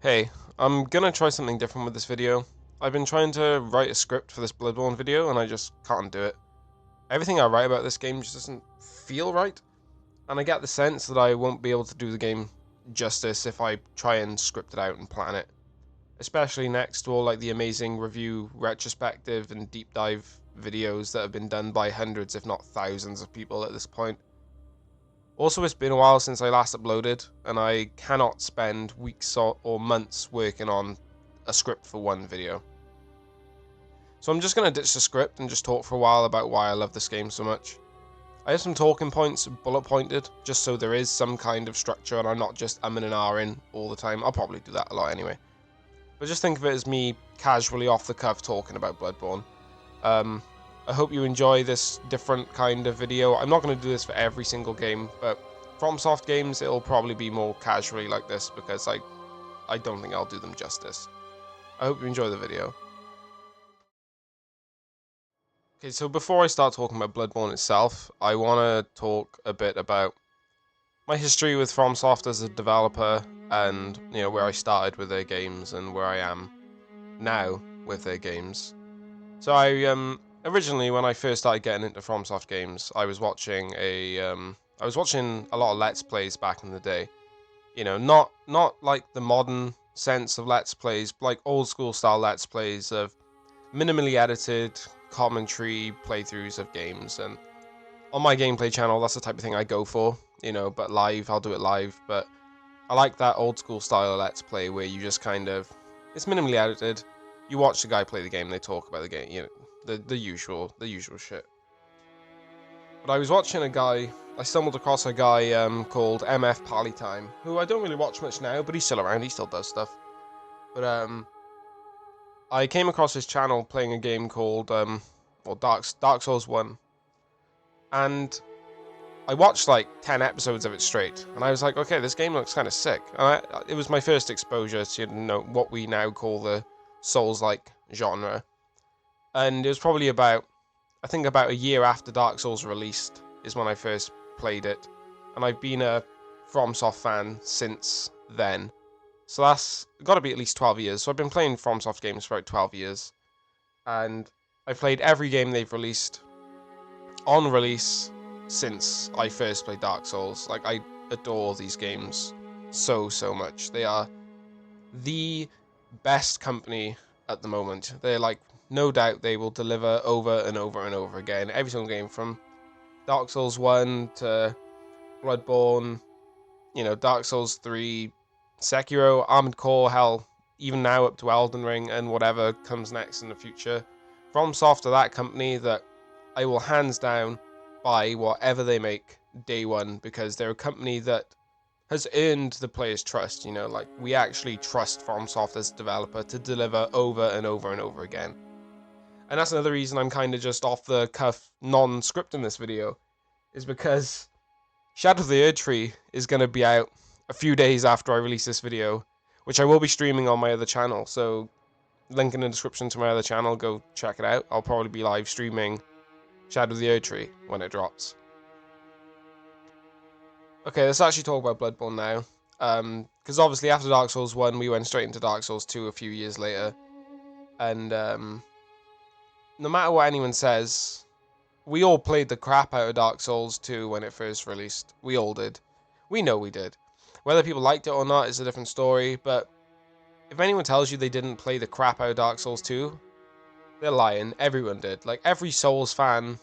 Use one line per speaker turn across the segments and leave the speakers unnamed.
Hey, I'm gonna try something different with this video. I've been trying to write a script for this Bloodborne video and I just can't do it. Everything I write about this game just doesn't feel right, and I get the sense that I won't be able to do the game justice if I try and script it out and plan it. Especially next to all like the amazing review, retrospective, and deep dive videos that have been done by hundreds if not thousands of people at this point. Also, it's been a while since I last uploaded, and I cannot spend weeks or months working on a script for one video. So I'm just going to ditch the script and just talk for a while about why I love this game so much. I have some talking points bullet pointed, just so there is some kind of structure and I'm not just umming and ahhing all the time. I'll probably do that a lot anyway. But just think of it as me casually off the cuff talking about Bloodborne. I hope you enjoy this different kind of video. I'm not going to do this for every single game, but FromSoft games, it'll probably be more casually like this because I don't think I'll do them justice. I hope you enjoy the video. Okay, so before I start talking about Bloodborne itself, I want to talk a bit about my history with FromSoft as a developer and, where I started with their games and where I am now with their games. So originally, when I first started getting into FromSoft games, I was watching a lot of Let's Plays back in the day. Not like the modern sense of Let's Plays, but like old school style Let's Plays of minimally edited commentary playthroughs of games. And on my gameplay channel, that's the type of thing I go for. But live, I'll do it live. But I like that old school style of Let's Play where you just it's minimally edited. You watch the guy play the game, they talk about the game, the usual shit. But I was watching I stumbled across a guy called MF Parlytime, who I don't really watch much now, but he's still around, he still does stuff. But I came across his channel playing a game called Dark Souls 1, and I watched like 10 episodes of it straight, and I was like, okay, this game looks kind of sick. And it was my first exposure to what we now call the Souls-like genre. And it was probably about a year after Dark Souls released is when I first played it. And I've been a FromSoft fan since then. So that's got to be at least 12 years. So I've been playing FromSoft games for about 12 years. And I've played every game they've released on release since I first played Dark Souls. Like, I adore these games so much. They are the best company at the moment. They're like, no doubt they will deliver over and over and over again. Every single game from Dark Souls 1 to Bloodborne, Dark Souls 3, Sekiro, Armored Core, hell, even now up to Elden Ring and whatever comes next in the future. FromSoft are that company that I will hands down buy whatever they make day one, because they're a company that has earned the players' trust. Like, we actually trust FromSoft as a developer to deliver over and over and over again. And that's another reason I'm kind of just off the cuff, non-scripting this video, is because Shadow of the Erdtree is going to be out a few days after I release this video, which I will be streaming on my other channel. So, link in the description to my other channel, go check it out. I'll probably be live streaming Shadow of the Erdtree when it drops. Okay, let's actually talk about Bloodborne now. Because obviously after Dark Souls 1, we went straight into Dark Souls 2 a few years later. And no matter what anyone says, we all played the crap out of Dark Souls 2 when it first released. We all did. We know we did. Whether people liked it or not is a different story, but if anyone tells you they didn't play the crap out of Dark Souls 2, they're lying. Everyone did. Like, every Souls fan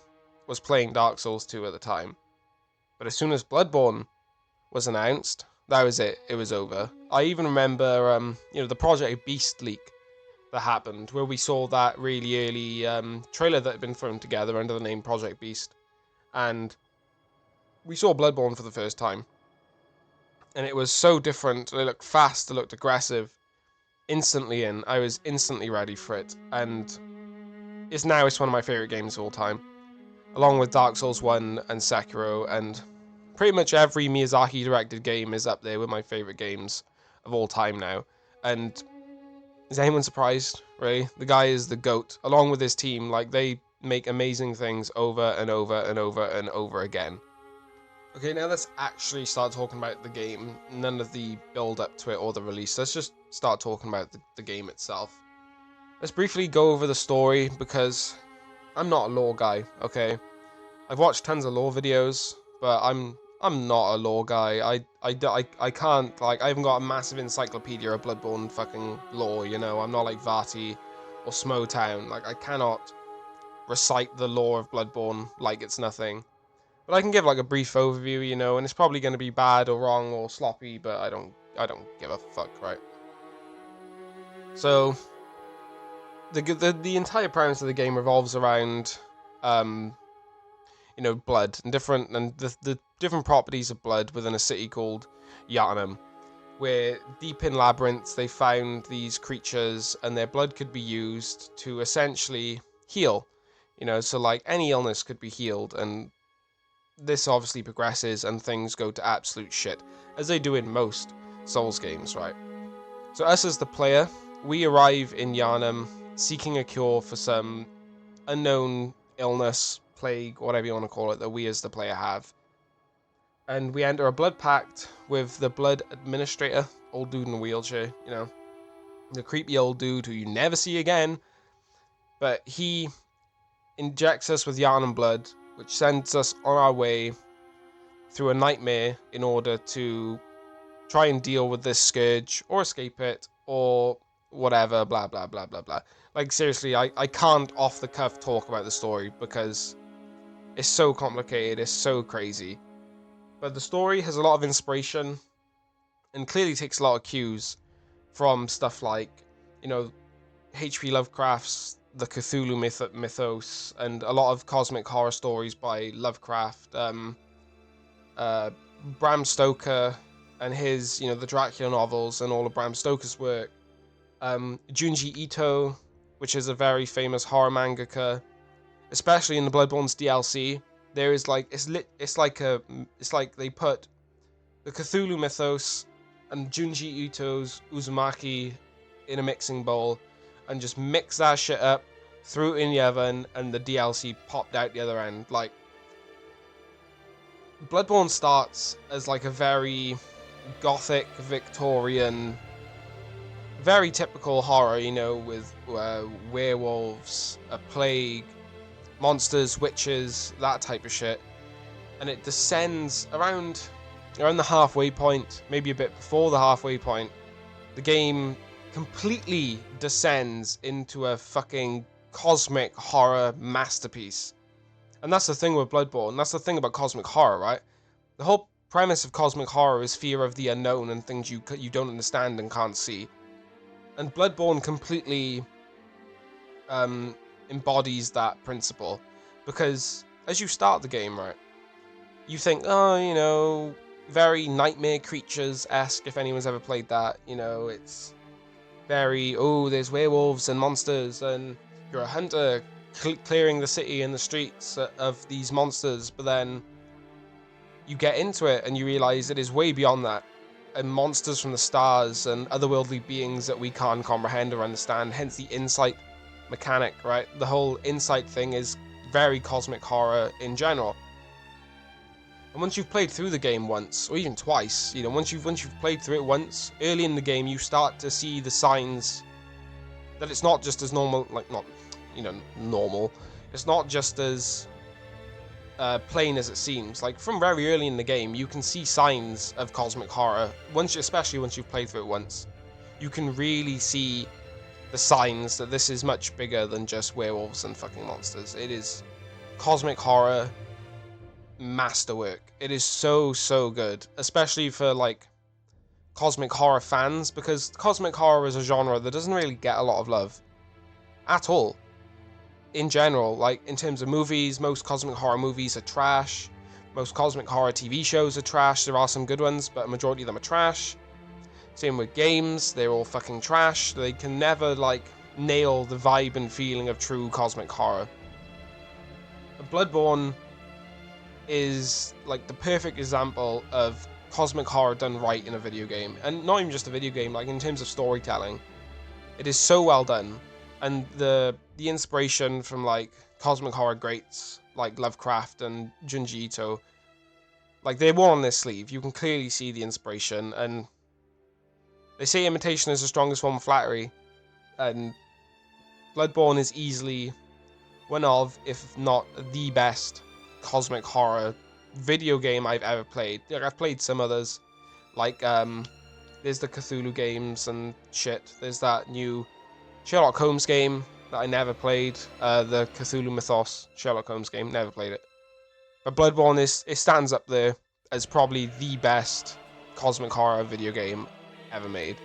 was playing Dark Souls 2 at the time. But as soon as Bloodborne was announced, that was it. It was over. I even remember, the Project Beast leak that happened, where we saw that really early trailer that had been thrown together under the name Project Beast. And we saw Bloodborne for the first time. And it was so different. It looked fast, it looked aggressive. Instantly in. I was instantly ready for it. And it's one of my favorite games of all time, along with Dark Souls 1 and Sekiro, and pretty much every Miyazaki directed game is up there with my favorite games of all time now. And is anyone surprised, really? The guy is the GOAT, along with his team. Like, they make amazing things over and over and over and over again. Okay, now let's actually start talking about the game. None of the build up to it or the release. Let's just start talking about the game itself. Let's briefly go over the story because I'm not a lore guy, okay? I've watched tons of lore videos, but I'm not a lore guy. I can't, like, I haven't got a massive encyclopedia of Bloodborne fucking lore, you know? I'm not like Vati or Smotown. Like, I cannot recite the lore of Bloodborne like it's nothing. But I can give like a brief overview, you know, and it's probably going to be bad or wrong or sloppy, but I don't give a fuck, right? So the entire premise of the game revolves around blood and the different properties of blood within a city called Yharnam, where deep in labyrinths they found these creatures and their blood could be used to essentially heal. So like any illness could be healed, and this obviously progresses and things go to absolute shit, as they do in most Souls games, right? So us as the player, we arrive in Yharnam seeking a cure for some unknown illness, plague, whatever you want to call it, that we as the player have. And we enter a blood pact with the blood administrator, old dude in a wheelchair, the creepy old dude who you never see again, but he injects us with Yharnam blood, which sends us on our way through a nightmare in order to try and deal with this scourge or escape it or whatever, blah, blah, blah, blah, blah. Like, seriously, I can't off the cuff talk about the story because it's so complicated, it's so crazy. But the story has a lot of inspiration and clearly takes a lot of cues from stuff like, H.P. Lovecraft's The Cthulhu mythos and a lot of cosmic horror stories by Lovecraft, Bram Stoker and his, the Dracula novels and all of Bram Stoker's work. Junji Ito, which is a very famous horror mangaka, especially in the Bloodborne's DLC. There is like it's like they put the Cthulhu mythos and Junji Ito's Uzumaki in a mixing bowl and just mix that shit up, threw it in the oven, and the DLC popped out the other end. Like, Bloodborne starts as like a very gothic, Victorian, very typical horror, with werewolves, a plague, monsters, witches, that type of shit. And it descends around the halfway point, maybe a bit before the halfway point. The game completely descends into a fucking cosmic horror masterpiece. And that's the thing with Bloodborne. That's the thing about cosmic horror, right? The whole premise of cosmic horror is fear of the unknown and things you don't understand and can't see. And Bloodborne completely embodies that principle. Because as you start the game, right, you think, very Nightmare Creatures-esque, if anyone's ever played that. It's very, there's werewolves and monsters, and you're a hunter clearing the city and the streets of these monsters, but then you get into it and you realize it is way beyond that, and monsters from the stars and otherworldly beings that we can't comprehend or understand, hence the insight mechanic, right? The whole insight thing is very cosmic horror in general. And once you've played through the game once, or even twice, once you've played through it once, early in the game you start to see the signs that it's not just as normal, normal. It's not just as plain as it seems. Like, from very early in the game, you can see signs of cosmic horror. Especially once you've played through it once, you can really see the signs that this is much bigger than just werewolves and fucking monsters. It is cosmic horror masterwork. It is so good, especially for like cosmic horror fans, because cosmic horror is a genre that doesn't really get a lot of love at all. In general, like in terms of movies, most cosmic horror movies are trash. Most cosmic horror TV shows are trash. There are some good ones, but a majority of them are trash. Same with games, they're all fucking trash. They can never like nail the vibe and feeling of true cosmic horror. Bloodborne is like the perfect example of cosmic horror done right in a video game, and not even just a video game, like in terms of storytelling. It is so well done, and the inspiration from like cosmic horror greats like Lovecraft and Junji Ito Like, they wore on their sleeve. You can clearly see the inspiration, and they say imitation is the strongest form of flattery, and Bloodborne is easily one of, if not the best, cosmic horror video game I've ever played. Like, I've played some others, like, there's the Cthulhu games and shit. There's that new Sherlock Holmes game that I never played, the Cthulhu Mythos Sherlock Holmes game, never played it. But Bloodborne it stands up there as probably the best cosmic horror video game ever made.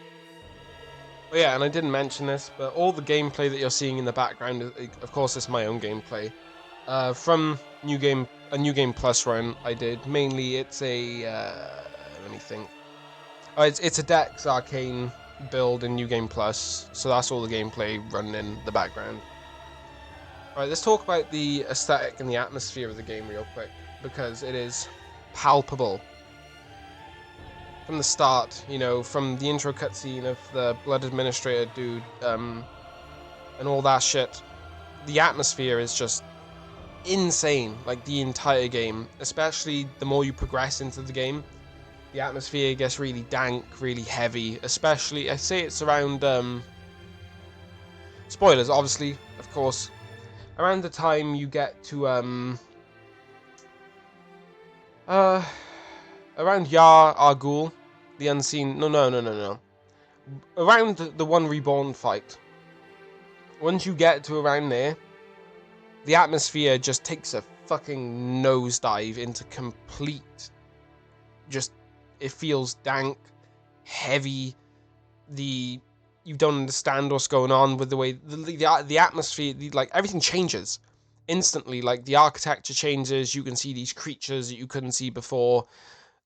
But yeah, and I didn't mention this, but all the gameplay that you're seeing in the background, of course, it's my own gameplay. From a New Game Plus run I did, mainly it's a, let me think. Oh, it's a Dex Arcane build in New Game Plus, so that's all the gameplay running in the background. Alright, let's talk about the aesthetic and the atmosphere of the game real quick, because it is palpable. From the start, you know, from the intro cutscene of the Blood Administrator dude, and all that shit, the atmosphere is just insane, like, the entire game. Especially the more you progress into the game, the atmosphere gets really dank, really heavy, especially, I say it's around, spoilers, obviously, of course, around the time you get to, around Yar Argul, the unseen, no. Around the One Reborn fight, once you get to around there, the atmosphere just takes a fucking nosedive into complete, just, it feels dank, heavy, you don't understand what's going on with the way, the atmosphere, like, everything changes instantly, like, the architecture changes, you can see these creatures that you couldn't see before,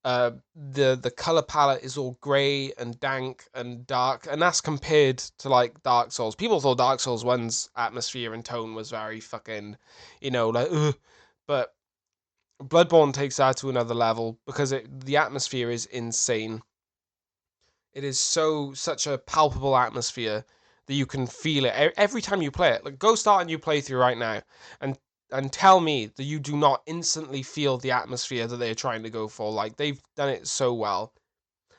the color palette is all grey and dank and dark, and that's compared to, like, Dark Souls. People thought Dark Souls 1's atmosphere and tone was very fucking, you know, like, ugh. But Bloodborne takes that to another level, because the atmosphere is insane. It is such a palpable atmosphere that you can feel it every time you play it. Like, go start a new playthrough right now, and tell me that you do not instantly feel the atmosphere that they're trying to go for. Like, they've done it so well.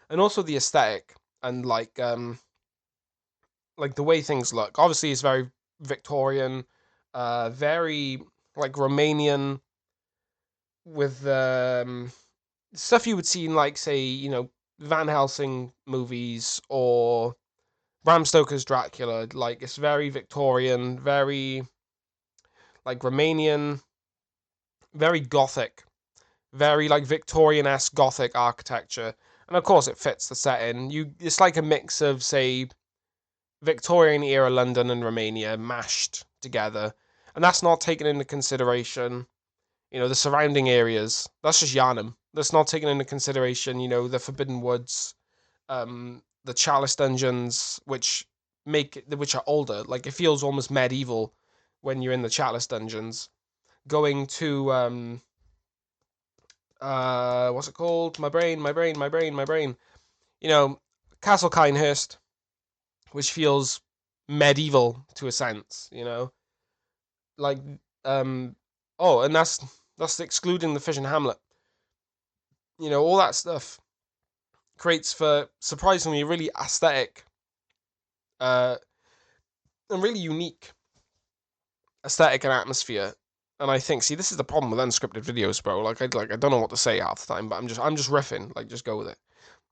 And also the aesthetic, and like the way things look. Obviously, it's very Victorian, very, like, Romanian, with stuff you would see in, like, say, you know, Van Helsing movies or Bram Stoker's Dracula. Like, it's very Victorian, very, like, Romanian, very gothic, very, like, Victorian-esque gothic architecture. And of course it fits the setting. It's like a mix of, say, Victorian era London and Romania mashed together. And that's not taken into consideration, you know, the surrounding areas. That's just Yharnam. That's not taken into consideration, you know, the Forbidden Woods, the Chalice dungeons, which are older. Like, it feels almost medieval when you're in the Chalice dungeons. Going to what's it called? My brain. You know, Castle Kinehurst, which feels medieval to a sense, you know? Like, oh, and that's excluding the Fish and Hamlet. You know, all that stuff creates for surprisingly really aesthetic, and really unique aesthetic and atmosphere. And I think, see, this is the problem with unscripted videos, bro. Like, I don't know what to say half the time, but I'm just riffing. Like, just go with it.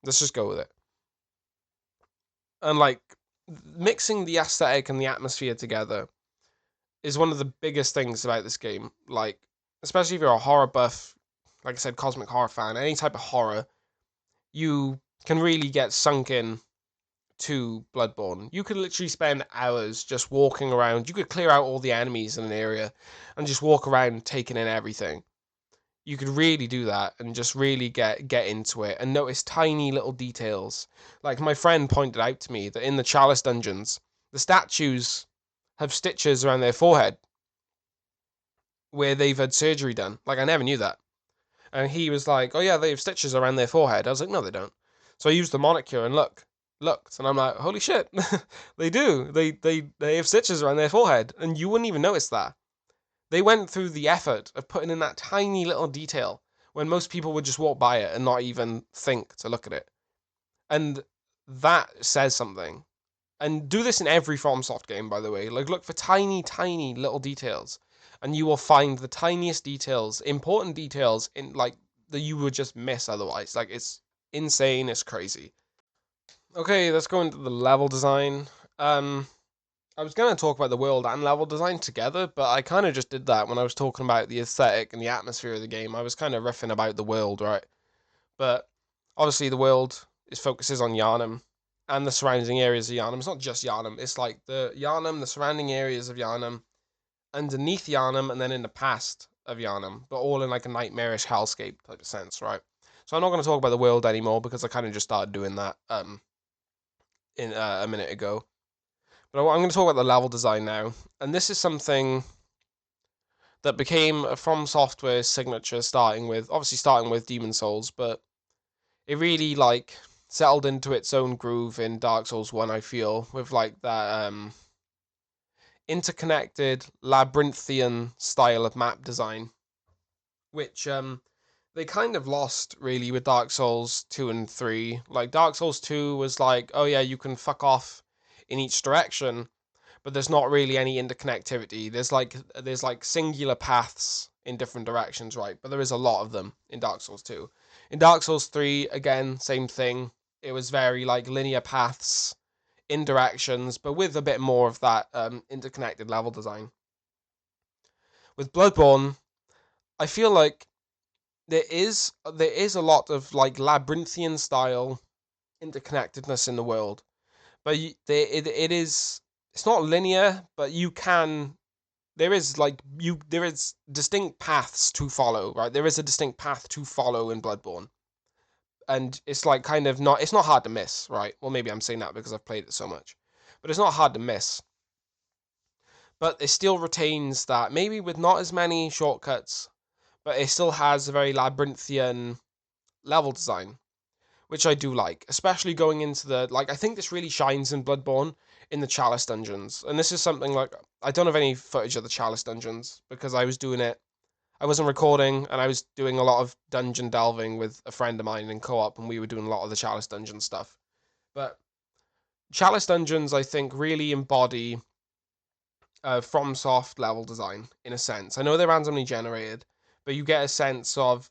Let's just go with it. And, like, mixing the aesthetic and the atmosphere together is one of the biggest things about this game. Like, especially if you're a horror buff, like I said, cosmic horror fan, any type of horror, you can really get sunk in to Bloodborne. You could literally spend hours just walking around. You could clear out all the enemies in an area and just walk around taking in everything. You could really do that and just really get into it and notice tiny little details. Like, my friend pointed out to me that in the Chalice dungeons, the statues have stitches around their forehead where they've had surgery done. Like, I never knew that. And he was like, oh yeah, they have stitches around their forehead. I was like, no, they don't. So I used the monocure and looked, and I'm like, holy shit, they do. They have stitches around their forehead, and you wouldn't even notice that. They went through the effort of putting in that tiny little detail when most people would just walk by it and not even think to look at it. And that says something. And do this in every FromSoft game, by the way. Like, look for tiny, tiny little details, and you will find the tiniest details, important details, in like that you would just miss otherwise. Like, it's insane, it's crazy. Okay, let's go into the level design. I was going to talk about the world and level design together, but I kind of just did that when I was talking about the aesthetic and the atmosphere of the game. I was kind of riffing about the world, right? But obviously the world focuses on Yharnam and the surrounding areas of Yharnam. It's not just Yharnam, it's like the Yharnam, the surrounding areas of Yharnam, underneath Yharnam, and then in the past of Yharnam, but all in like a nightmarish hellscape type of sense, right? So I'm not going to talk about the world anymore because I kind of just started doing that in a minute ago. But I'm going to talk about the level design now, and this is something that became a From Software signature, starting with Demon Souls, but it really like settled into its own groove in Dark Souls 1, I feel, with like that interconnected labyrinthian style of map design, which they kind of lost really with Dark Souls 2 and 3. Like Dark Souls 2 was like, oh yeah, you can fuck off in each direction, but there's not really any interconnectivity. There's like singular paths in different directions, right? But there is a lot of them in Dark Souls 2. In Dark Souls 3, again, same thing. It was very like linear paths in directions, but with a bit more of that interconnected level design. With Bloodborne, I feel like there is a lot of like labyrinthian style interconnectedness in the world, but it's not linear, but there is distinct paths to follow, right? There is a distinct path to follow in Bloodborne, and it's like it's not hard to miss, right? Well, maybe I'm saying that because I've played it so much, but it's not hard to miss. But it still retains that, maybe with not as many shortcuts, but it still has a very labyrinthian level design, which I do like, especially going into I think this really shines in Bloodborne in the Chalice dungeons. And this is something like, I don't have any footage of the Chalice dungeons because I wasn't recording, and I was doing a lot of dungeon delving with a friend of mine in co-op, and we were doing a lot of the Chalice dungeon stuff. But Chalice dungeons, I think, really embody FromSoft level design in a sense. I know they're randomly generated, but you get a sense of,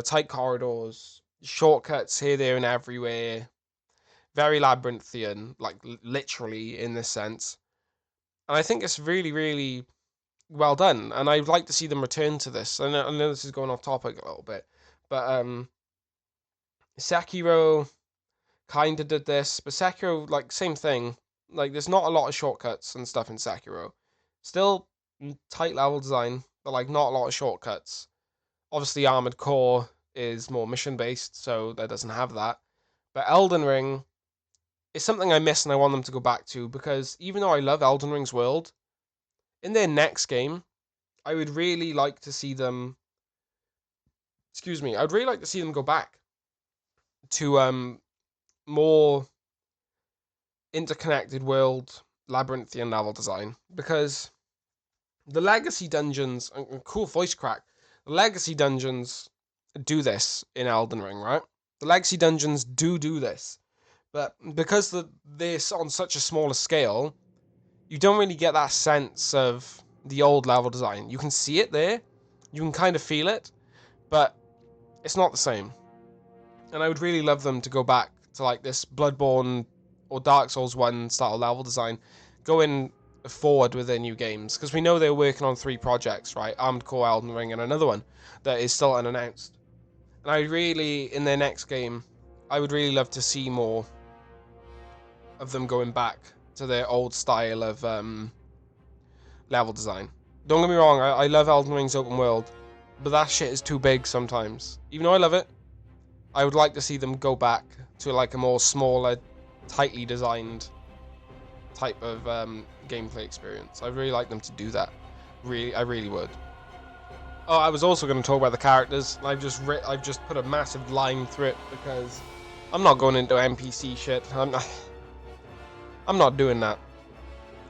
tight corridors, shortcuts here, there, and everywhere. Very labyrinthian, like literally in this sense. And I think it's really, really well done. And I'd like to see them return to this. I know this is going off topic a little bit, but Sekiro kind of did this, but Sekiro, like, same thing. Like, there's not a lot of shortcuts and stuff in Sekiro. Still tight level design, but like not a lot of shortcuts. Obviously, Armored Core is more mission based, so that doesn't have that. But Elden Ring is something I miss and I want them to go back to, because even though I love Elden Ring's world, in their next game, I would really like to see them. Excuse me, I'd really like to see them go back to more interconnected world, labyrinthian level design, because the legacy dungeons, cool voice crack, the legacy dungeons do this in Elden Ring, right? The legacy dungeons do this, but because they're on such a smaller scale, you don't really get that sense of the old level design. You can see it there, you can kind of feel it, but it's not the same. And I would really love them to go back to like this Bloodborne or Dark Souls 1 style level design, going forward with their new games, because we know they're working on 3 projects, right? Armored Core, Elden Ring, and another one that is still unannounced. And I really, in their next game, I would really love to see more of them going back to their old style of level design. Don't get me wrong, I love Elden Ring's open world, but that shit is too big sometimes. Even though I love it, I would like to see them go back to like a more smaller, tightly designed type of gameplay experience. I'd really like them to do that. I really would. Oh, I was also going to talk about the characters. I've just put a massive line through it because I'm not going into NPC shit. I'm not doing that.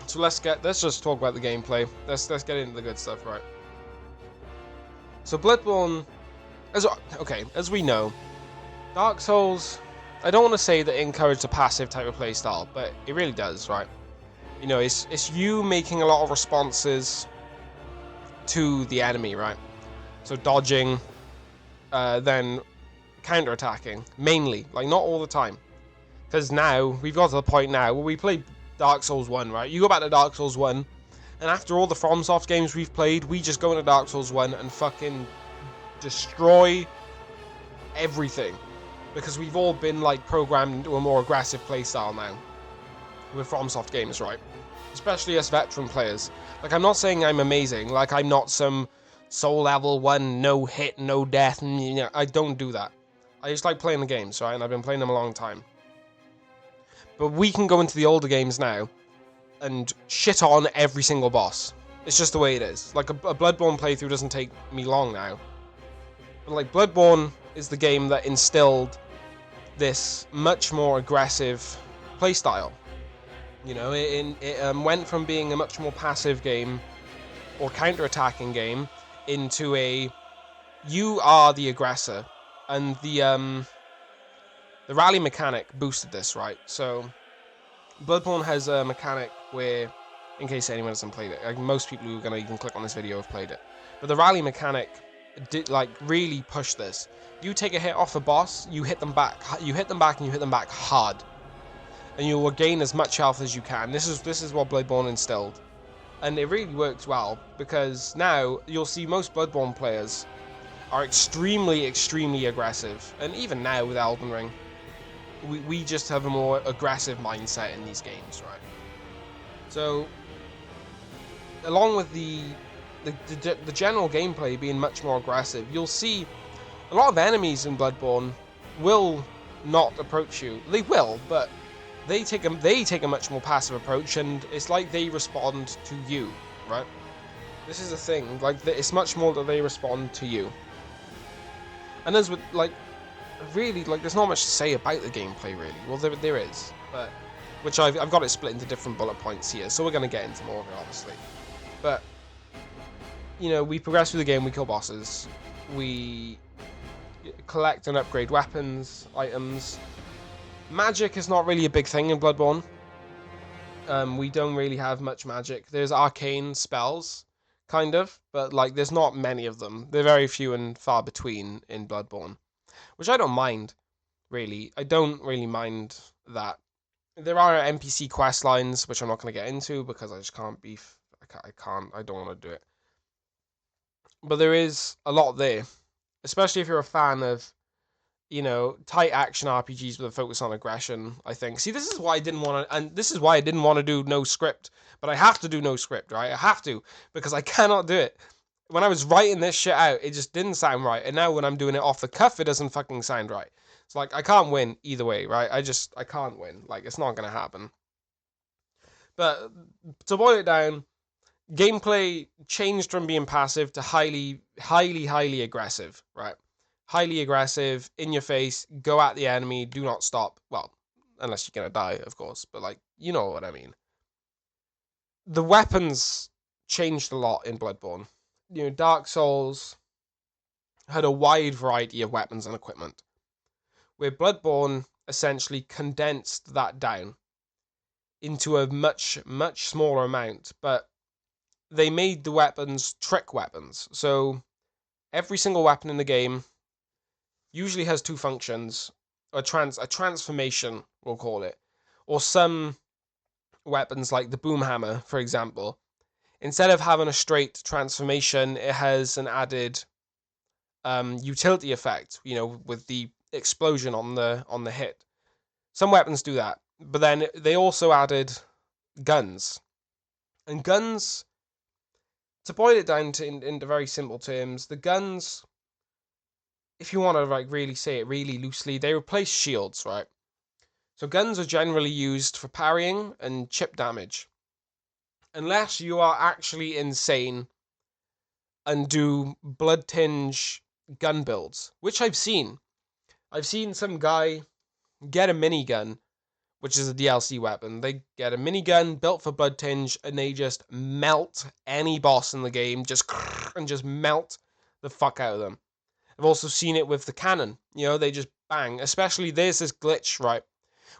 So let's just talk about the gameplay. Let's get into the good stuff, right? So Bloodborne as we know, Dark Souls, I don't want to say that it encouraged a passive type of playstyle, but it really does, right? You know, it's you making a lot of responses to the enemy, right? So dodging, then counter-attacking, mainly, like not all the time. Because now, we've got to the point now where we play Dark Souls 1, right? You go back to Dark Souls 1, and after all the FromSoft games we've played, we just go into Dark Souls 1 and fucking destroy everything. Because we've all been, like, programmed into a more aggressive playstyle now. With FromSoft games, right? Especially us veteran players. Like, I'm not saying I'm amazing. Like, I'm not some soul level 1, no hit, no death. I don't do that. I just like playing the games, right? And I've been playing them a long time. But we can go into the older games now and shit on every single boss. It's just the way it is. Like, a Bloodborne playthrough doesn't take me long now. But, like, Bloodborne is the game that instilled this much more aggressive playstyle. You know, it went from being a much more passive game or counter-attacking game into a you are the aggressor, and the rally mechanic boosted this, right? So Bloodborne has a mechanic where, in case anyone hasn't played it, like most people who are going to even click on this video have played it, but the rally mechanic did like really push this. You take a hit off a boss, you hit them back, and you hit them back hard, and you will gain as much health as you can. This is what Bloodborne instilled, and it really works well because now you'll see most Bloodborne players are extremely aggressive, and even now with Elden Ring, we just have a more aggressive mindset in these games, right? So, along with the general gameplay being much more aggressive, you'll see a lot of enemies in Bloodborne will not approach you. They will, but they take a much more passive approach, and it's like they respond to you, right? This is the thing, like it's much more that they respond to you. And as with like, really, like there's not much to say about the gameplay really. Well, there is, but which I've got it split into different bullet points here, so we're gonna get into more of it obviously. But you know, we progress through the game, we kill bosses, we collect and upgrade weapons, items. Magic is not really a big thing in Bloodborne. We don't really have much magic. There's arcane spells, kind of, but like there's not many of them. They're very few and far between in Bloodborne, which I don't mind, really. I don't really mind that. There are NPC quest lines, which I'm not going to get into because I just can't be... I don't want to do it. But there is a lot there, especially if you're a fan of, you know, tight action RPGs with a focus on aggression, I think. See, this is why I didn't want to... And this is why I didn't want to do no script. But I have to do no script, right? I have to, because I cannot do it. When I was writing this shit out, it just didn't sound right. And now when I'm doing it off the cuff, it doesn't fucking sound right. It's like, I can't win either way, right? I can't win. Like, it's not going to happen. But to boil it down, gameplay changed from being passive to highly aggressive, right? Highly aggressive, in your face, go at the enemy, do not stop. Well, unless you're going to die, of course. But, like, you know what I mean. The weapons changed a lot in Bloodborne. You know, Dark Souls had a wide variety of weapons and equipment, where Bloodborne essentially condensed that down into a much smaller amount, but they made the weapons trick weapons. So every single weapon in the game usually has two functions, a transformation, we'll call it, or some weapons like the boom hammer, for example, instead of having a straight transformation, it has an added utility effect, you know, with the explosion on the hit. Some weapons do that, but then they also added guns. And guns, to boil it down to into very simple terms, the guns, if you want to like really say it really loosely, they replace shields, right? So guns are generally used for parrying and chip damage. Unless you are actually insane and do blood tinge gun builds, which I've seen. I've seen some guy get a minigun, which is a DLC weapon. They get a minigun built for blood tinge, and they just melt any boss in the game, just melt the fuck out of them. I've also seen it with the cannon. You know, they just bang. Especially there's this glitch, right,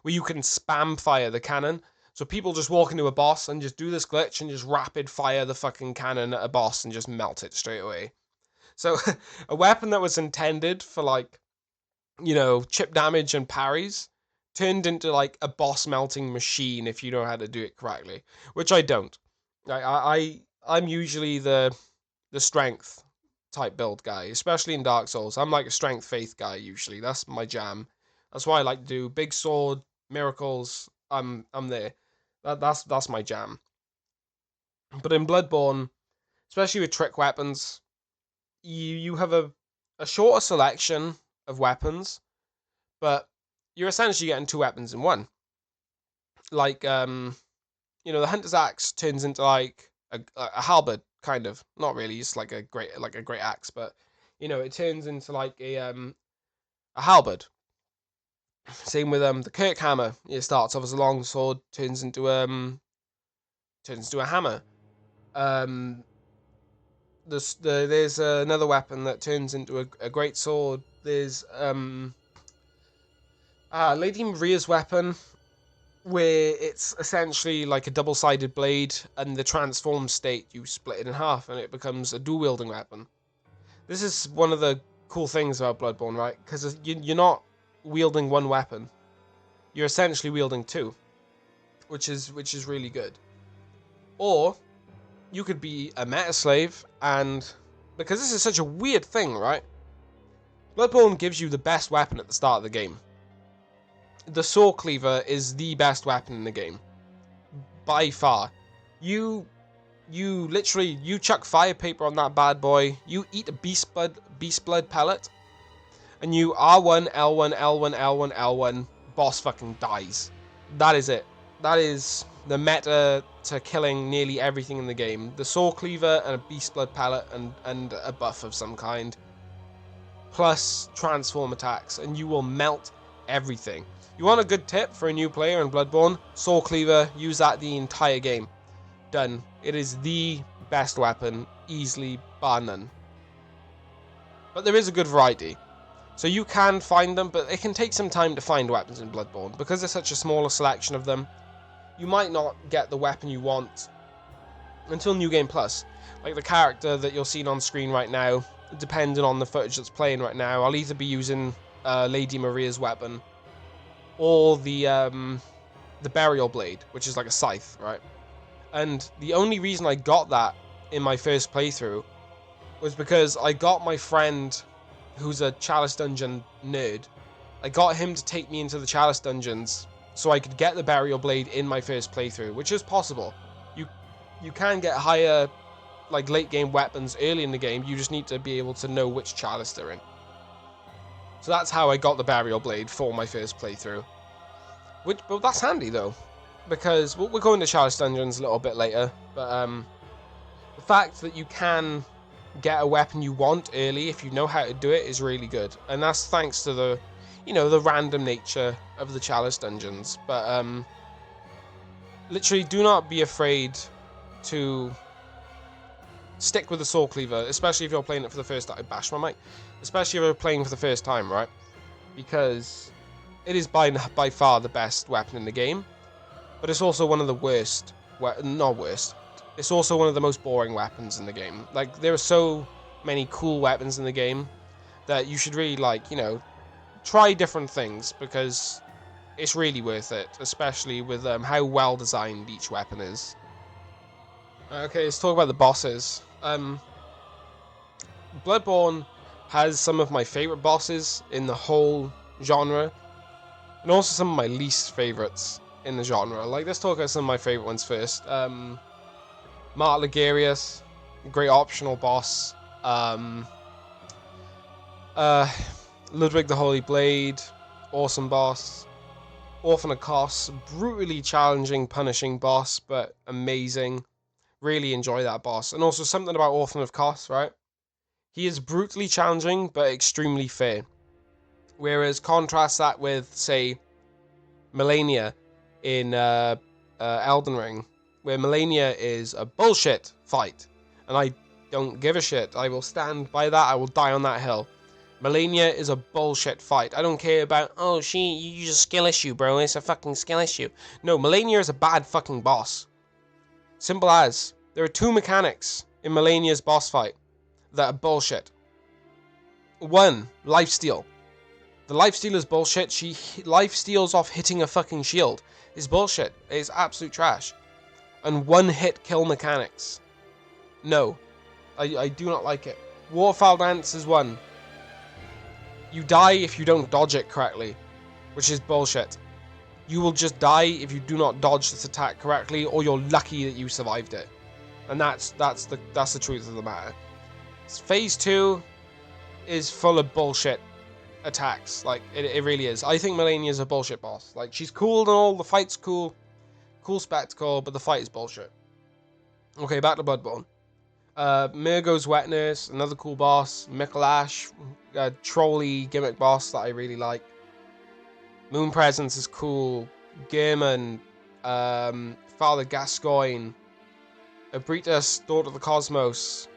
where you can spam fire the cannon. So people just walk into a boss and just do this glitch and just rapid fire the fucking cannon at a boss and just melt it straight away. So a weapon that was intended for, like, you know, chip damage and parries turned into like a boss melting machine if you know how to do it correctly, which I don't. I'm usually the strength type build guy, especially in Dark Souls. I'm like a strength faith guy usually. That's my jam. That's why I like to do big sword miracles. I'm there. That's my jam. But in Bloodborne, especially with trick weapons, you have a shorter selection of weapons, but you're essentially getting two weapons in one. Like, you know, the hunter's axe turns into like a halberd, kind of. Not really. It's like a great axe, but you know, it turns into like a halberd. Same with the Kirk hammer. It starts off as a long sword, turns into a hammer. Um, there's another weapon that turns into a great sword. There's Lady Maria's weapon, where it's essentially like a double-sided blade, and the transformed state, you split it in half, and it becomes a dual-wielding weapon. This is one of the cool things about Bloodborne, right? Because you're not wielding one weapon. You're essentially wielding two, which is really good. Or you could be a meta slave, and because this is such a weird thing, right? Bloodborne gives you the best weapon at the start of the game. The Sword Cleaver is the best weapon in the game, by far. You literally, you chuck fire paper on that bad boy, you eat a beast blood pellet, and you R1, L1, L1, L1, L1, boss fucking dies. That is it. That is the meta to killing nearly everything in the game. The Sword Cleaver and a beast blood pellet and a buff of some kind, plus transform attacks, and you will melt everything. You want a good tip for a new player in Bloodborne? Sword Cleaver, use that the entire game. Done. It is the best weapon, easily, bar none. But there is a good variety. So you can find them, but it can take some time to find weapons in Bloodborne. Because there's such a smaller selection of them, you might not get the weapon you want until New Game Plus. Like the character that you're seeing on screen right now, depending on the footage that's playing right now, I'll either be using Lady Maria's weapon, or the burial blade, which is like a scythe, right? And the only reason I got that in my first playthrough was because I got my friend, who's a Chalice Dungeon nerd, I got him to take me into the Chalice Dungeons so I could get the burial blade in my first playthrough, which is possible. You can get higher, like, late game weapons early in the game, you just need to be able to know which chalice they're in. So that's how I got the burial blade for my first playthrough. But that's handy though, because we're going to Chalice Dungeons a little bit later, but the fact that you can get a weapon you want early if you know how to do it is really good, and that's thanks to the, you know, the random nature of the Chalice Dungeons. But literally, do not be afraid to stick with the Sword Cleaver, especially if you're playing it for the first time. Bash my mic. Especially if you're playing for the first time, right? Because it is by far the best weapon in the game, but it's also one of the worst. Not worst. It's also one of the most boring weapons in the game. Like, there are so many cool weapons in the game that you should really, like, you know, try different things, because it's really worth it, especially with how well designed each weapon is. Okay, let's talk about the bosses. Bloodborne has some of my favorite bosses in the whole genre, and also some of my least favorites in the genre. Like, let's talk about some of my favorite ones first. Martyr Ligarius, great optional boss. Ludwig the Holy Blade, awesome boss. Orphan of Kos, brutally challenging, punishing boss, but amazing. Really enjoy that boss. And also something about Orphan of Kos, right? He is brutally challenging, but extremely fair. Whereas contrast that with, say, Melania in Elden Ring, where Melania is a bullshit fight, and I don't give a shit. I will stand by that. I will die on that hill. Melania is a bullshit fight. I don't care about, oh, you use a skill issue, bro. It's a fucking skill issue. No, Melania is a bad fucking boss. Simple as. There are 2 mechanics in Melania's boss fight that are bullshit. 1, lifesteal. The lifesteal is bullshit. She lifesteals off hitting a fucking shield. It's bullshit. It's absolute trash. And 1-hit kill mechanics. No. I do not like it. Waterfowl Dance is 1. You die if you don't dodge it correctly, which is bullshit. You will just die if you do not dodge this attack correctly, or you're lucky that you survived it. And that's the truth of the matter. Phase 2 is full of bullshit attacks. Like, it really is. I think Melania's a bullshit boss. Like, she's cool and all, the fight's cool. Cool spectacle, but the fight is bullshit. Okay, back to Bloodborne. Murgo's Wet Nurse, another cool boss. Mikolash, a trolley gimmick boss that I really like. Moon Presence is cool. Gehrman, Father Gascoigne, Abritas, Daughter of the Cosmos.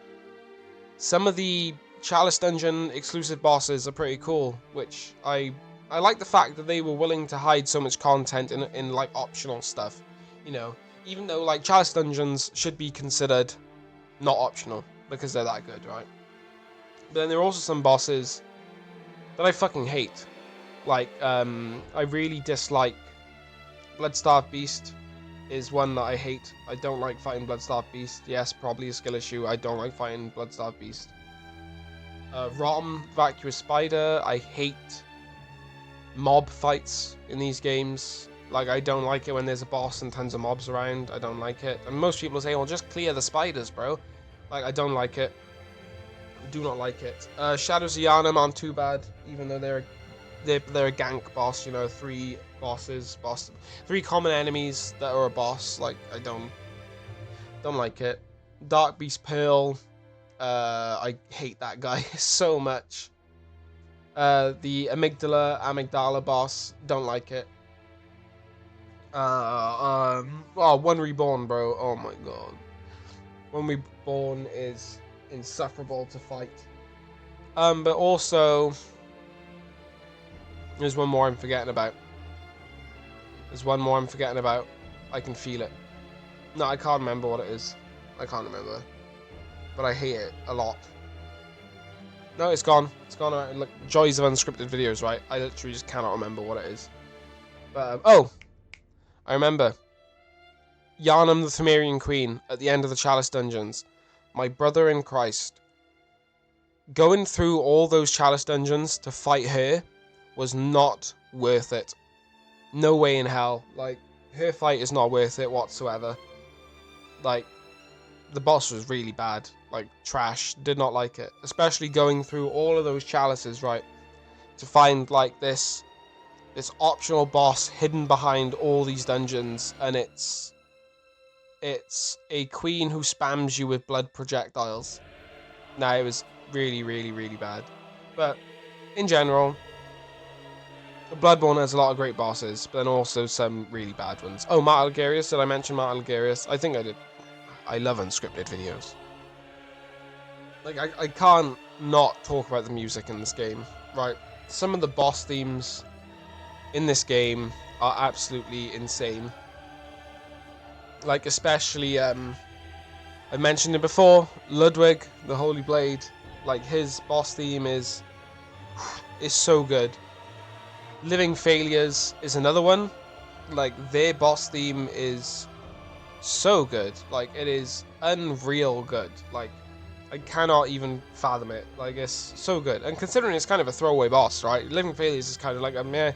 Some of the Chalice Dungeon exclusive bosses are pretty cool, which I like the fact that they were willing to hide so much content in like optional stuff. You know, even though like Chalice Dungeons should be considered not optional because they're that good, right? But then there are also some bosses that I fucking hate. Like, I really dislike Bloodstarved Beast is one that I hate. I don't like fighting Bloodstarved Beast. Yes, probably a skill issue. I don't like fighting Bloodstarved Beast. Rom, Vacuous Spider. I hate mob fights in these games. Like, I don't like it when there's a boss and tons of mobs around. I don't like it. And most people say, well, just clear the spiders, bro. Like, I don't like it. Do not like it. Shadows of Yharnam aren't too bad, even though they're a gank boss, you know, 3 bosses, 3 common enemies that are a boss. Like, I don't like it. Dark Beast Pearl, I hate that guy so much. The Amygdala boss, don't like it. One Reborn, bro. Oh my god. One Reborn is insufferable to fight. But also, there's one more I'm forgetting about. I can feel it. No, I can't remember what it is. I can't remember. But I hate it a lot. No, it's gone. It's gone out. Look, joys of unscripted videos, right? I literally just cannot remember what it is. But, oh! I remember. Yharnam the Thumerian Queen at the end of the Chalice Dungeons. My brother in Christ. Going through all those Chalice Dungeons to fight her was not worth it. No way in hell. Like, her fight is not worth it whatsoever. Like, the boss was really bad. Like, trash. Did not like it. Especially going through all of those chalices, right? To find, like, this optional boss hidden behind all these dungeons, and it's a queen who spams you with blood projectiles. Nah, it was really, really, really bad. But in general, Bloodborne has a lot of great bosses, but then also some really bad ones. Oh, Martyr Algarius, did I mention Martyr Algarius? I think I did. I love unscripted videos. Like, I can't not talk about the music in this game, right? Some of the boss themes in this game are absolutely insane. Like, especially, I mentioned it before, Ludwig, the Holy Blade. Like, his boss theme is so good. Living Failures is another one. Like, their boss theme is so good. Like, it is unreal good. Like, I cannot even fathom it. Like, it's so good. And considering it's kind of a throwaway boss, right? Living Failures is kind of like a meh,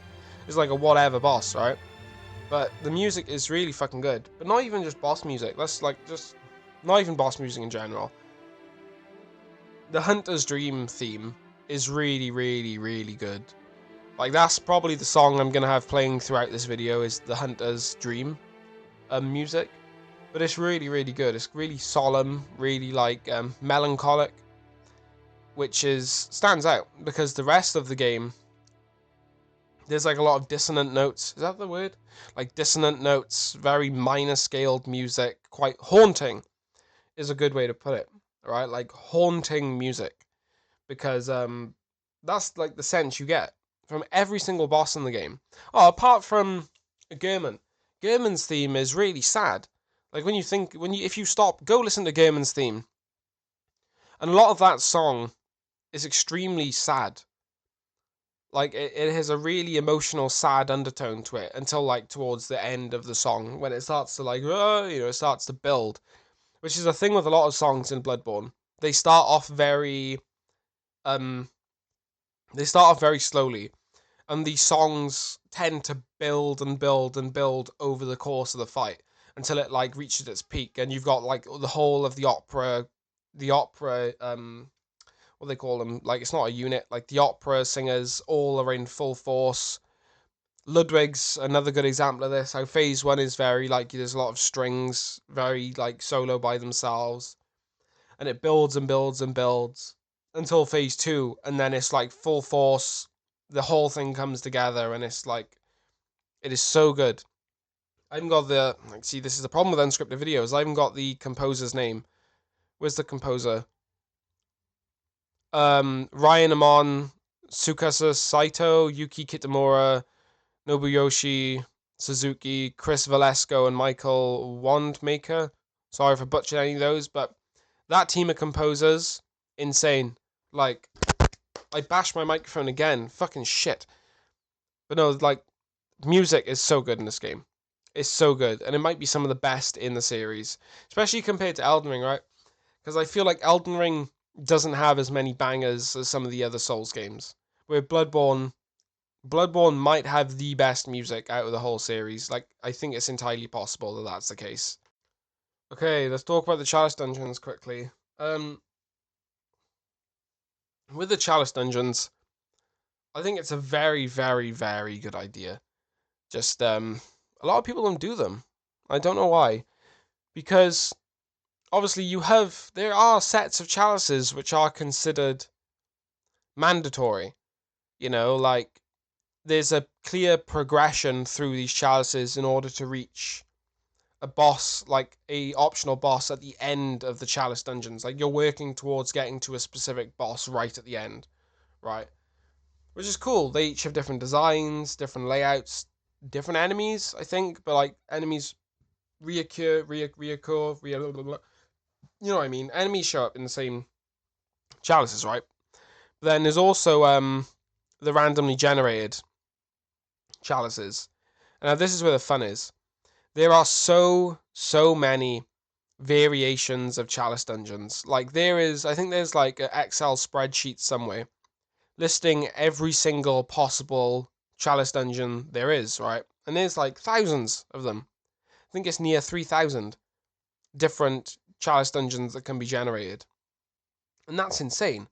it's like a whatever boss, right? But the music is really fucking good. But not even just boss music. That's like just not even boss music in general. The Hunter's Dream theme is really, really, really good. Like, that's probably the song I'm gonna have playing throughout this video is the Hunter's Dream music. But it's really, really good. It's really solemn, really like melancholic, which stands out because the rest of the game, there's like a lot of dissonant notes. Is that the word? Like dissonant notes, very minor scaled music, quite haunting is a good way to put it. Right? Like haunting music. Because That's like the sense you get from every single boss in the game. Oh, apart from Gehrman. Gehrman's theme is really sad. Like if you stop, go listen to Gehrman's theme, and a lot of that song is extremely sad. Like it has a really emotional, sad undertone to it until like towards the end of the song when it starts to like, it starts to build, which is a thing with a lot of songs in Bloodborne. They start off very, um, they start off very slowly, and these songs tend to build and build and build over the course of the fight until it like reaches its peak, and you've got like the whole of the opera, what they call them, like it's not a unit, like the opera singers all are in full force. Ludwig's another good example of this. How phase one is very like there's a lot of strings, very like solo by themselves, and it builds and builds and builds until phase two, and then it's like full force. The whole thing comes together, and it's like it is so good. I haven't got the like. See, this is the problem with unscripted videos. I haven't got the composer's name. Where's the composer? Ryan Amon, Tsukasa Saito, Yuki Kitamura, Nobuyoshi Suzuki, Chris Valesco, and Michael Wandmaker. Sorry if I butchered any of those, but that team of composers, insane. Like, I bashed my microphone again. Fucking shit. But no, like, music is so good in this game. It's so good, and it might be some of the best in the series, especially compared to Elden Ring, right? Because I feel like Elden Ring doesn't have as many bangers as some of the other Souls games. Where Bloodborne might have the best music out of the whole series. Like, I think it's entirely possible that that's the case. Okay, let's talk about the Chalice Dungeons quickly. With the Chalice Dungeons, I think it's a very, very, very good idea. Just, a lot of people don't do them. I don't know why. Because, obviously, there are sets of chalices which are considered mandatory. Like, there's a clear progression through these chalices in order to reach a boss, like a optional boss at the end of the chalice dungeons. Like you're working towards getting to a specific boss right at the end, right? Which is cool. They each have different designs, different layouts, different enemies, I think, but like enemies reoccur, you know what I mean? Enemies show up in the same chalices, right? Then there's also the randomly generated chalices. Now this is where the fun is. There are so many variations of chalice dungeons. Like I think there's like an Excel spreadsheet somewhere listing every single possible chalice dungeon there is, right? And there's like thousands of them. I think it's near 3,000 different chalice dungeons that can be generated. And that's insane.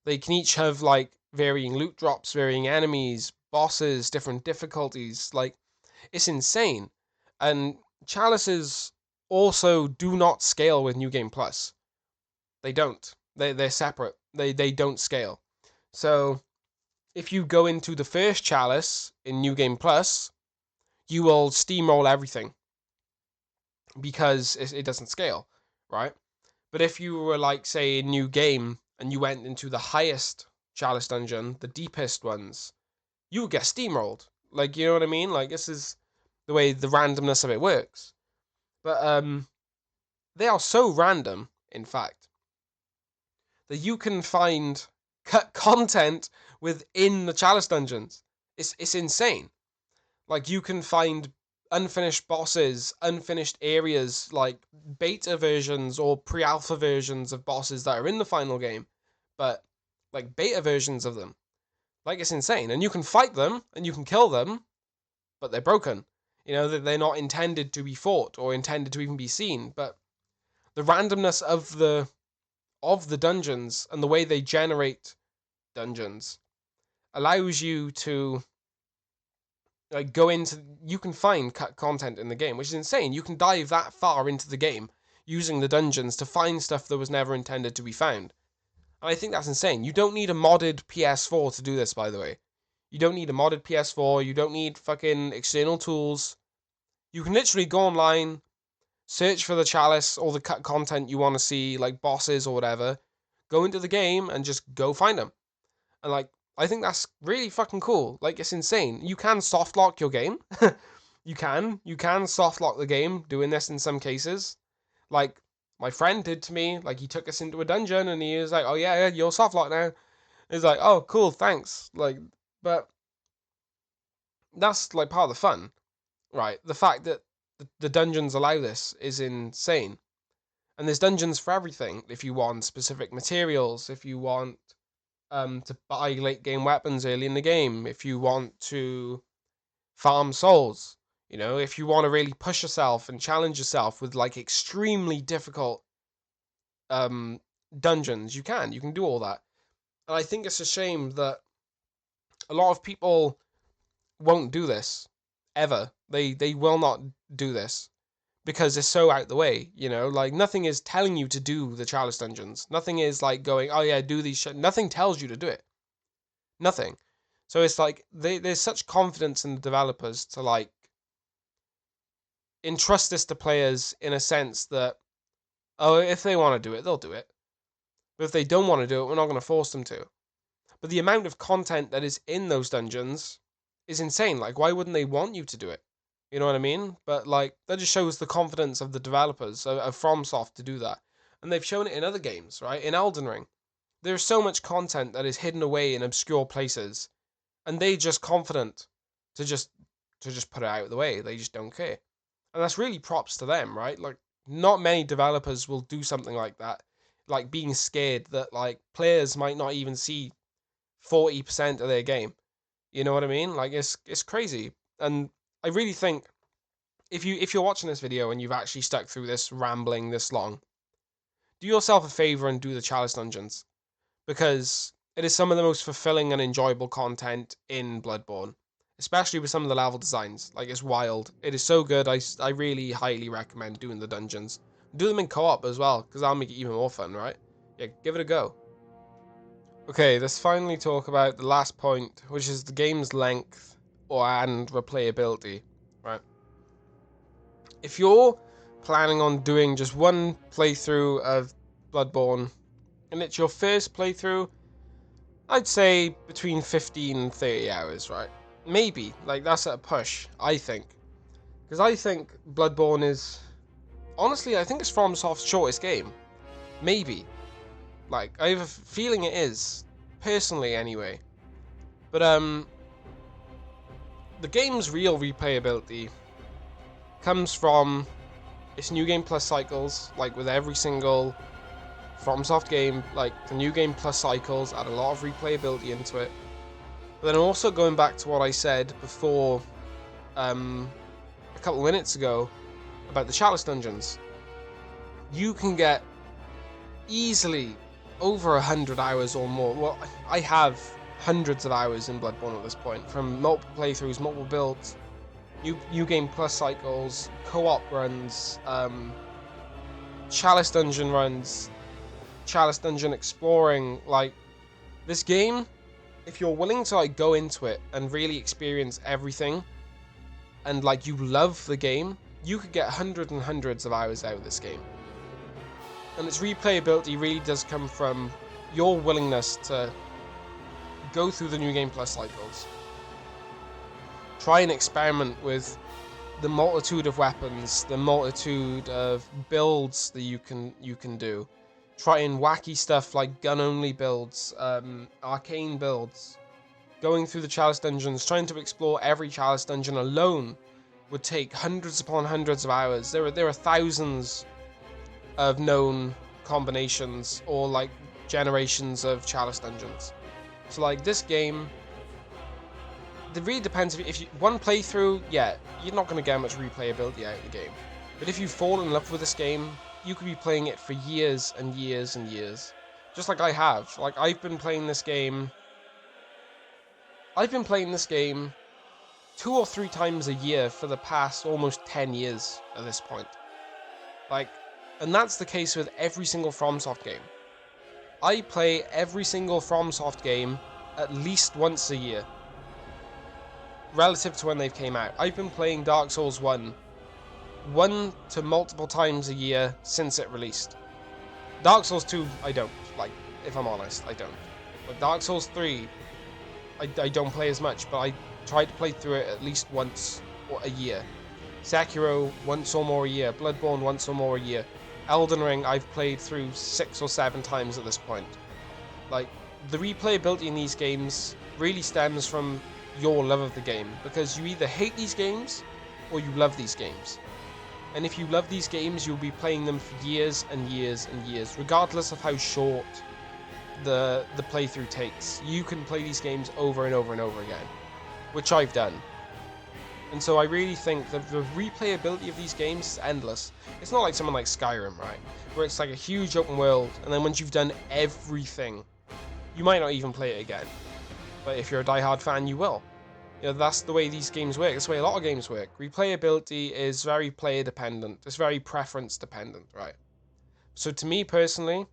They can each have like varying loot drops, varying enemies, bosses, different difficulties. Like, it's insane. And chalices also do not scale with New Game Plus. They don't. They're separate. They don't scale. So if you go into the first chalice in New Game Plus, you will steamroll everything because it doesn't scale, right? But if you were like, say, a new game and you went into the highest chalice dungeon, the deepest ones, you would get steamrolled. Like, you know what I mean? Like, this is the way the randomness of it works. But they are so random, in fact, that you can find cut content within the chalice dungeons. It's insane. Like, you can find unfinished bosses, unfinished areas, like beta versions or pre-alpha versions of bosses that are in the final game, but like beta versions of them. Like, it's insane. And you can fight them and you can kill them, but they're broken. They're not intended to be fought or intended to even be seen. But the randomness of the dungeons and the way they generate dungeons allows you to like go into. You can find cut content in the game, which is insane. You can dive that far into the game using the dungeons to find stuff that was never intended to be found. And I think that's insane. You don't need a modded PS4 to do this, by the way. You don't need a modded PS4. You don't need fucking external tools. You can literally go online, search for the chalice or the cut content you want to see, like bosses or whatever. Go into the game and just go find them. And like, I think that's really fucking cool. Like, it's insane. You can soft lock your game. You can soft lock the game doing this in some cases. Like, my friend did to me. Like, he took us into a dungeon and he was like, oh yeah, you're soft locked now. It's like, oh, cool, thanks. Like, but that's like part of the fun, right? The fact that the dungeons allow this is insane. And there's dungeons for everything. If you want specific materials, if you want to buy late game weapons early in the game, if you want to farm souls, if you want to really push yourself and challenge yourself with like extremely difficult um dungeons, you can do all that. And I think it's a shame that a lot of people won't do this ever. They will not do this because it's so out the way, like nothing is telling you to do the chalice dungeons. Nothing is like going, oh yeah, do these shit. Nothing tells you to do it. Nothing. So it's like there's such confidence in the developers to like entrust this to players in a sense that, oh, if they want to do it, they'll do it. But if they don't want to do it, we're not going to force them to. But the amount of content that is in those dungeons is insane. Like, why wouldn't they want you to do it? You know what I mean? But like, that just shows the confidence of the developers of FromSoft to do that. And they've shown it in other games, right? In Elden Ring, there's so much content that is hidden away in obscure places, and they just confident to just put it out of the way. They just don't care. And that's really props to them, right? Like, not many developers will do something like that, like being scared that like players might not even see 40% of their game. You know what I mean? Like, it's crazy. And I really think if you're watching this video and you've actually stuck through this rambling this long, do yourself a favor and do the chalice dungeons, because it is some of the most fulfilling and enjoyable content in Bloodborne, especially with some of the level designs. Like, it's wild. It is so good. I really highly recommend doing the dungeons. Do them in co-op as well, because that'll make it even more fun, right? Yeah, give it a go. Okay, let's finally talk about the last point, which is the game's length and replayability, right? If you're planning on doing just one playthrough of Bloodborne, and it's your first playthrough, I'd say between 15 and 30 hours, right? Maybe, like, that's at a push, I think. Because I think Bloodborne is, honestly, I think it's FromSoft's shortest game. Maybe. Like, I have a feeling it is, personally anyway. But, the game's real replayability comes from its New Game Plus cycles, like with every single FromSoft game. Like, the New Game Plus cycles add a lot of replayability into it. But then also going back to what I said before, a couple of minutes ago, about the chalice dungeons, you can get easily over 100 hours or more. Well, I have hundreds of hours in Bloodborne at this point, from multiple playthroughs, multiple builds, New Game Plus cycles, co-op runs, chalice dungeon runs, chalice dungeon exploring. Like, this game, if you're willing to like go into it and really experience everything, and like you love the game, you could get hundreds and hundreds of hours out of this game. And its replayability really does come from your willingness to go through the New Game Plus cycles, try and experiment with the multitude of weapons, the multitude of builds that you can do, trying wacky stuff like gun-only builds, arcane builds, going through the chalice dungeons, trying to explore every chalice dungeon alone would take hundreds upon hundreds of hours. There are thousands of known combinations or like generations of chalice dungeons. So like, this game, it really depends. If you one playthrough, yeah, you're not going to get much replayability out of the game. But if you fall in love with this game, you could be playing it for years and years and years. Just like I have. Like, I've been playing this game 2 or 3 times a year for the past almost 10 years at this point. Like, and that's the case with every single FromSoft game. I play every single FromSoft game at least once a year, relative to when they've came out. I've been playing Dark Souls 1 to multiple times a year since it released. Dark Souls 2, I don't. Like, if I'm honest, I don't. But Dark Souls 3, I don't play as much, but I try to play through it at least once or a year. Sekiro once or more a year. Bloodborne once or more a year. Elden Ring I've played through 6 or 7 times at this point. Like, the replayability in these games really stems from your love of the game, because you either hate these games or you love these games. And if you love these games, you'll be playing them for years and years and years, regardless of how short the playthrough takes. You can play these games over and over and over again, which I've done. And so I really think that the replayability of these games is endless. It's not like someone like Skyrim, right? Where it's like a huge open world, and then once you've done everything, you might not even play it again. But if you're a diehard fan, you will. You know, that's the way these games work. That's the way a lot of games work. Replayability is very player dependent. It's very preference dependent, right? So to me personally,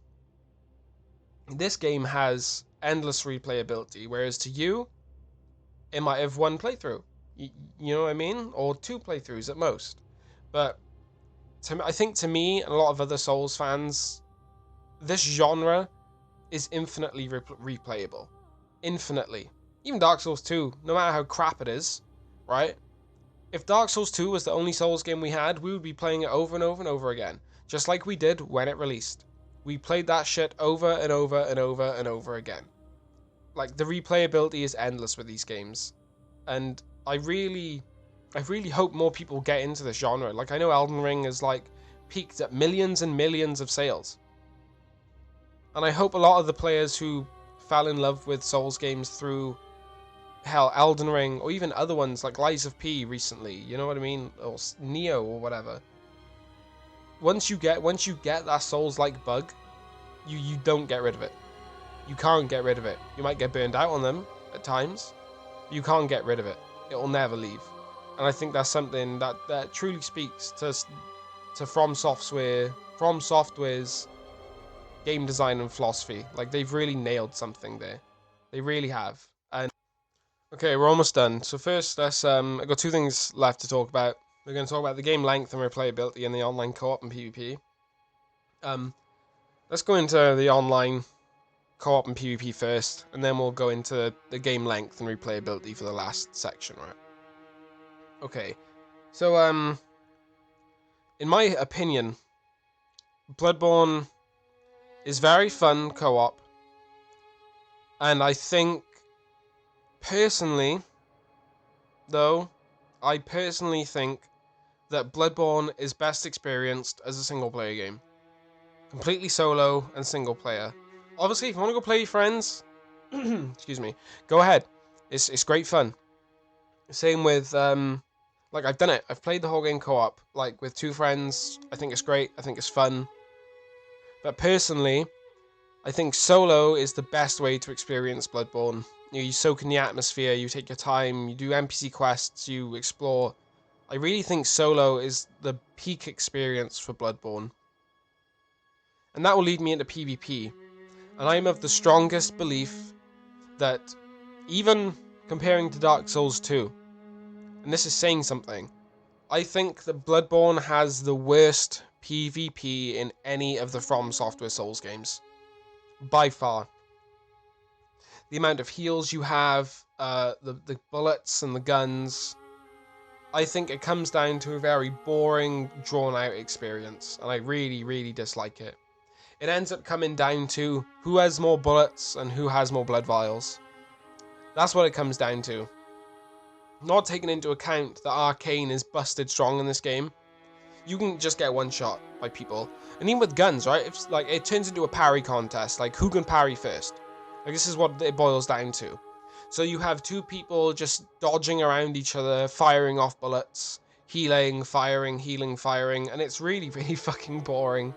this game has endless replayability, whereas to you, it might have one playthrough. You know what I mean? Or 2 playthroughs at most. But I think to me and a lot of other Souls fans, this genre is infinitely replayable. Infinitely. Even Dark Souls 2, no matter how crap it is, right? If Dark Souls 2 was the only Souls game we had, we would be playing it over and over and over again. Just like we did when it released. We played that shit over and over and over and over again. Like, the replayability is endless with these games. And I really hope more people get into this genre. Like, I know Elden Ring is, like, peaked at millions and millions of sales. And I hope a lot of the players who fell in love with Souls games through, hell, Elden Ring, or even other ones like Lies of P recently, you know what I mean? Or Neo, or whatever. Once you get that Souls-like bug, you don't get rid of it. You can't get rid of it. You might get burned out on them at times. You can't get rid of it. It will never leave. And I think that's something that truly speaks to From Software's game design and philosophy. Like, they've really nailed something there. They really have. And okay, we're almost done. So first, I've got 2 things left to talk about. We're going to talk about the game length and replayability and the online co-op and PvP. Let's go into the online co-op and PvP first, and then we'll go into the game length and replayability for the last section, right? Okay, so in my opinion, Bloodborne is very fun co-op, and I think personally, though, I personally think that Bloodborne is best experienced as a single player game. Completely solo and single player. Obviously, if you want to go play with your friends, excuse me, go ahead. It's great fun. Same with, like, I've done it. I've played the whole game co-op, like, with 2 friends. I think it's great. I think it's fun. But personally, I think solo is the best way to experience Bloodborne. You soak in the atmosphere, you take your time, you do NPC quests, you explore. I really think solo is the peak experience for Bloodborne. And that will lead me into PvP. And I'm of the strongest belief that even comparing to Dark Souls 2, and this is saying something, I think that Bloodborne has the worst PvP in any of the From Software Souls games. By far. The amount of heals you have, the bullets and the guns, I think it comes down to a very boring, drawn-out experience, and I really, really dislike it. It ends up coming down to who has more bullets and who has more blood vials. That's what it comes down to. Not taking into account that Arcane is busted strong in this game. You can just get one shot by people. And even with guns, right? It's like, it turns into a parry contest. Like, who can parry first? Like, this is what it boils down to. So you have 2 people just dodging around each other, firing off bullets, healing, firing, healing, firing, and it's really, really fucking boring.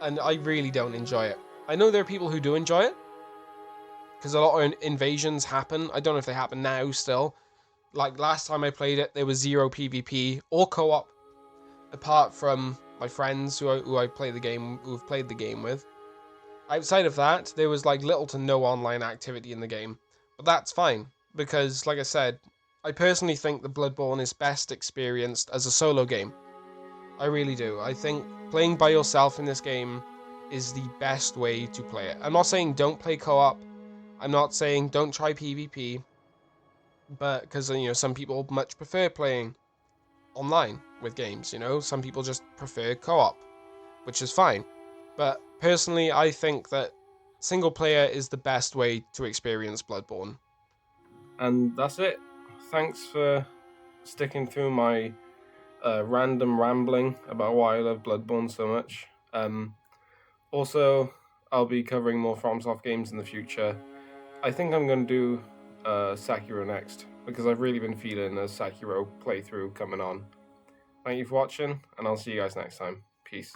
And I really don't enjoy it. I know there are people who do enjoy it, because a lot of invasions happen. I don't know if they happen now still. Like, last time I played it, there was 0 PvP or co-op, apart from my friends who I've played the game with. Outside of that, there was like little to no online activity in the game. But that's fine, because like I said, I personally think the Bloodborne is best experienced as a solo game. I really do. I think playing by yourself in this game is the best way to play it. I'm not saying don't play co-op. I'm not saying don't try PvP. but because some people much prefer playing online with games. Some people just prefer co-op, which is fine. But personally, I think that single player is the best way to experience Bloodborne.
And that's it. Thanks for sticking through my random rambling about why I love Bloodborne so much. Also, I'll be covering more FromSoft games in the future. I think I'm going to do Sekiro next because I've really been feeling a Sekiro playthrough coming on. Thank you for watching, and I'll see you guys next time. Peace.